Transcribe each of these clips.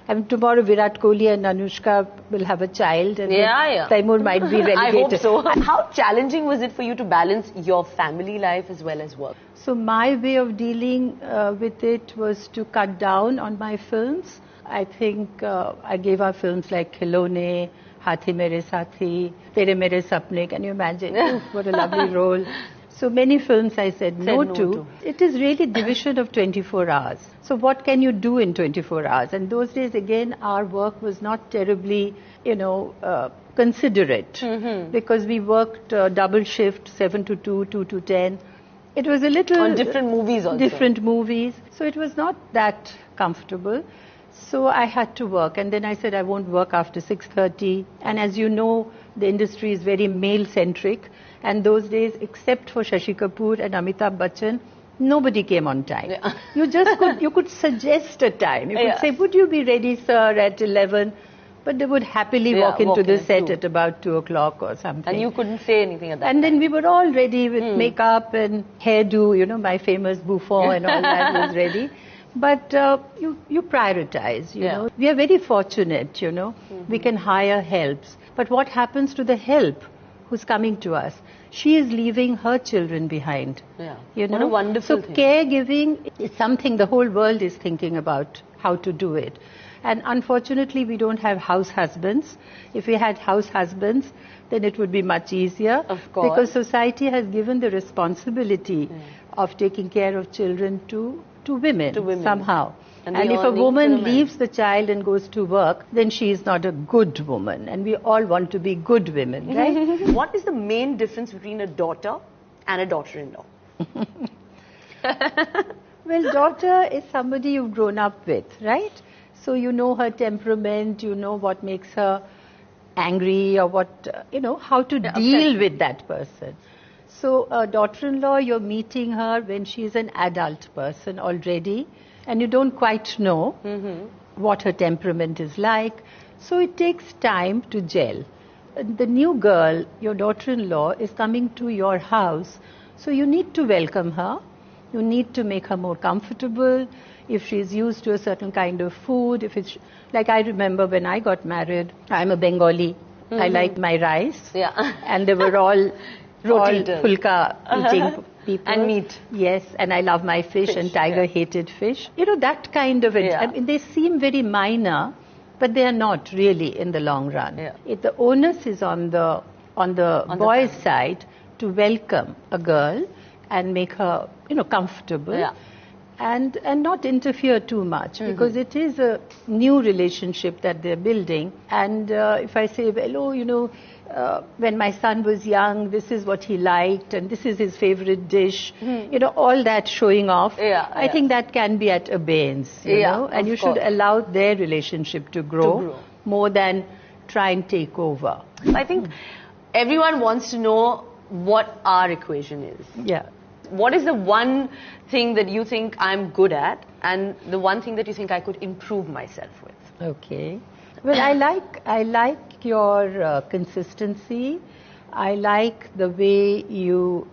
And tomorrow Virat Kohli and Anushka will have a child, and Taimur might be relegated. I hope so. How challenging was it for you to balance your family life as well as work? So my way of dealing with it was to cut down on my films. I think I gave out films like Khilone, Hathi Mere Sathi, Tere Mere Sapne. Can you imagine? Oof, what a lovely role. So many films I said no to. It is really division of 24 hours. So what can you do in 24 hours? And those days, again, our work was not terribly, considerate. Because we worked double shift, 7 to 2, 2 to 10. It was a little... On different movies also. Different movies. So it was not that comfortable. So I had to work. And then I said I won't work after 6:30. And as you know, the industry is very male-centric. And those days, except for Shashi Kapoor and Amitabh Bachchan, nobody came on time. You could suggest a time. You could say, would you be ready, sir, at 11? But they would happily walk into the set at about 2 o'clock or something. And you couldn't say anything at that time. And then we were all ready with makeup and hairdo, my famous bouffant and all that was ready. But you prioritize, you know. We are very fortunate, We can hire helps. But what happens to the help who's coming to us? She is leaving her children behind. What a wonderful thing. So caregiving is something the whole world is thinking about how to do it. And unfortunately, we don't have house husbands. If we had house husbands, then it would be much easier. Of course. Because society has given the responsibility of taking care of children to women somehow. And if a woman leaves the child and goes to work, then she is not a good woman. And we all want to be good women, right? What is the main difference between a daughter and a daughter-in-law? Well, daughter is somebody you've grown up with, right? So you know her temperament, you know what makes her angry or what, how to deal with that person. So a daughter-in-law, you're meeting her when she's an adult person already. And you don't quite know what her temperament is like. So it takes time to gel. The new girl, your daughter-in-law, is coming to your house. So you need to welcome her. You need to make her more comfortable. If she's used to a certain kind of food, if it's like I remember when I got married, I'm a Bengali. I like my rice. And they were all fulka eating people. And meat. Yes, and I love my fish and Tiger hated fish. That kind of it. I mean, they seem very minor, but they are not really in the long run. The onus is on the boy's side to welcome a girl and make her, comfortable. And not interfere too much, because it is a new relationship that they're building. And if I say, well, when my son was young, this is what he liked, and this is his favorite dish, all that showing off, I think that can be at abeyance, and you should allow their relationship to grow more than try and take over. I think everyone wants to know what our equation is. What is the one thing that you think I'm good at, and the one thing that you think I could improve myself with? Okay. Well, I like your consistency. I like the way you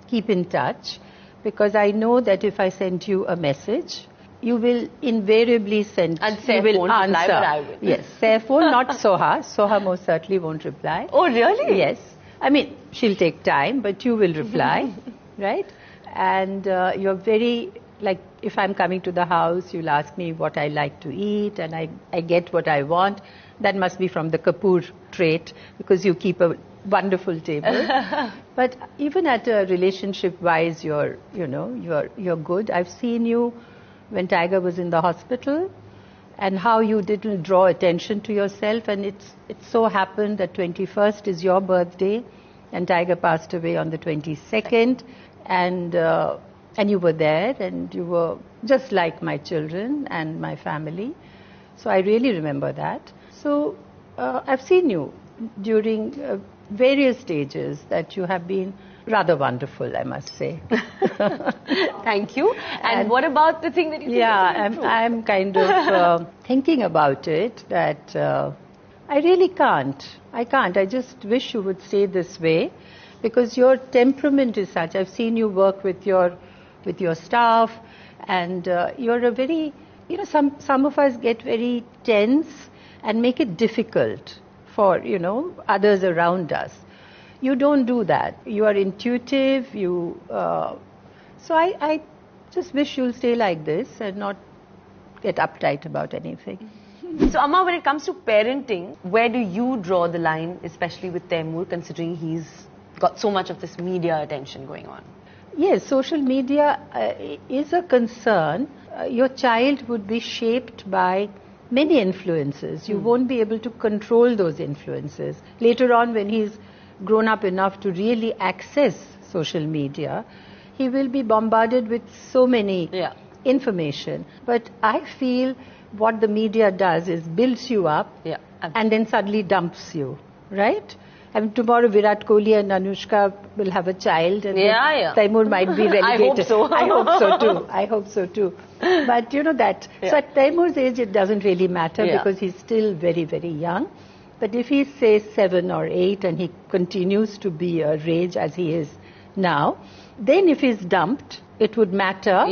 keep in touch, because I know that if I send you a message, you will invariably send. And Saif won't reply, but I will. Yes, Saif won't, not Soha. Soha most certainly won't reply. Oh, really? Yes. I mean, she'll take time, but you will reply, right? And you're very, like, if I'm coming to the house, you'll ask me what I like to eat, and I get what I want. That must be from the Kapoor trait, because you keep a wonderful table. But even at a relationship-wise, you're good. I've seen you when Tiger was in the hospital, and how you didn't draw attention to yourself. And it so happened that 21st is your birthday, and Tiger passed away on the 22nd, and you were there, and you were just like my children and my family. So I really remember that. So I've seen you during various stages that you have been rather wonderful, I must say. Thank you. And what about the thing that you think? I'm kind of thinking about it, that I really can't. I can't. I just wish you would stay this way, because your temperament is such. I've seen you work with your staff, and you're a very you know, some of us get very tense and make it difficult for, you know, others around us. You don't do that. You are intuitive. So I just wish you'll stay like this and not get uptight about anything. So Amma, when it comes to parenting, where do you draw the line, especially with Taimur, considering he's got so much of this media attention going on? Yes, social media is a concern. Your child would be shaped by many influences. You won't be able to control those influences. Later on, when he's grown up enough to really access social media, he will be bombarded with so many information. But I feel what the media does is builds you up and then suddenly dumps you, right? I mean, tomorrow Virat Kohli and Anushka will have a child and Taimur might be relegated. I hope so too. But you know that. So at Taimur's age it doesn't really matter because he's still very, very young. But if he's, say, 7 or 8 and he continues to be a rage as he is now, then if he's dumped, it would matter.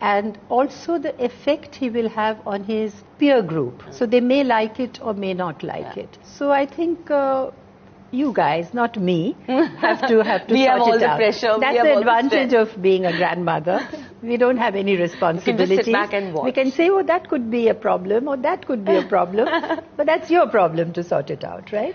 And also the effect he will have on his peer group. So they may like it or may not like it. So I think you guys, not me, have to we have all sort it the out. pressure. That's the advantage of being a grandmother. We don't have any responsibility. You can just sit back and watch. We can say, oh, that could be a problem or that could be a problem. But that's your problem to sort it out, right?